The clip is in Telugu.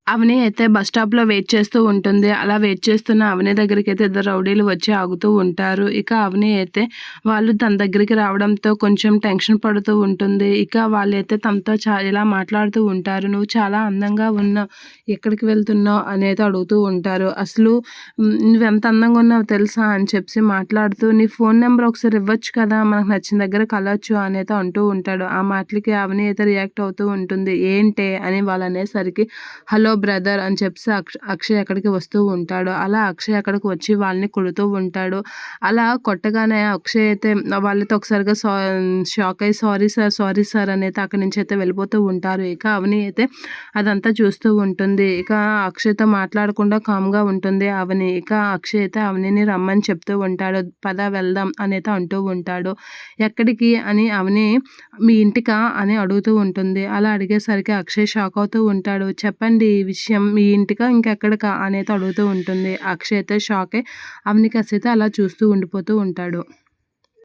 అవని అయితే బస్ స్టాప్‌లో వెయిట్ చేస్తూ ఉంటుంది. అలా వెయిట్ చేస్తున్న అవని దగ్గరికైతే ఇద్దరు రౌడీలు వచ్చి ఆగుతూ ఉంటారు. ఇక అవని అయితే వాళ్ళు తన దగ్గరికి రావడంతో కొంచెం టెన్షన్ పడుతూ ఉంటుంది. ఇక వాళ్ళైతే తనతో ఇలా మాట్లాడుతూ ఉంటారు. "నువ్వు చాలా అందంగా ఉన్నావు. ఎక్కడికి వెళ్తున్నావు?" అనేది అడుగుతూ ఉంటారు. "అసలు నువ్వెంత అందంగా ఉన్నావో తెలుసా?" అని చెప్పి మాట్లాడుతూ, "నీ ఫోన్ నెంబర్ ఒకసారి ఇవ్వచ్చు కదా! మనకు నచ్చిన దగ్గర కలవచ్చు" అనేది అంటూ ఉంటాడు. ఆ మాటలకి అవని అయితే రియాక్ట్ అవుతూ ఉంటుంది. "ఏంటే?" అని వాళ్ళు అనేసరికి, "హలో బ్రదర్" అని చెప్పేసి అక్షయ్ అక్కడికి వస్తూ ఉంటాడు. అలా అక్షయ్ అక్కడికి వచ్చి వాళ్ళని కొడుతూ ఉంటాడు. అలా కొట్టగానే అక్షయ్ అయితే వాళ్ళతో ఒకసారిగా షాక్ అయ్యి సారీ సార్ అనైతే అక్కడి నుంచి అయితే వెళ్ళిపోతూ ఉంటారు. ఇక అవని అయితే అదంతా చూస్తూ ఉంటుంది. ఇక అక్షయ్‌తో మాట్లాడకుండా కామ్‌గా ఉంటుంది అవని. ఇక అక్షయ్ అయితే అవనిని రమ్మని చెప్తూ ఉంటాడు. "పద వెళ్దాం" అనైతే అంటూ ఉంటాడు. "ఎక్కడికి?" అని అవని, "మీ ఇంటికా?" అని అడుగుతూ ఉంటుంది. అలా అడిగేసరికి అక్షయ్ షాక్ అవుతూ ఉంటాడు. "చెప్పండి ఈ విషయం, మీ ఇంటికా ఇంకెక్కడికా?" అనేది అడుగుతూ ఉంటుంది. అక్షయ్ అయితే షాక్ అయ్యి అవని కాసేపు అలా చూస్తూ ఉండిపోతూ ఉంటాడు.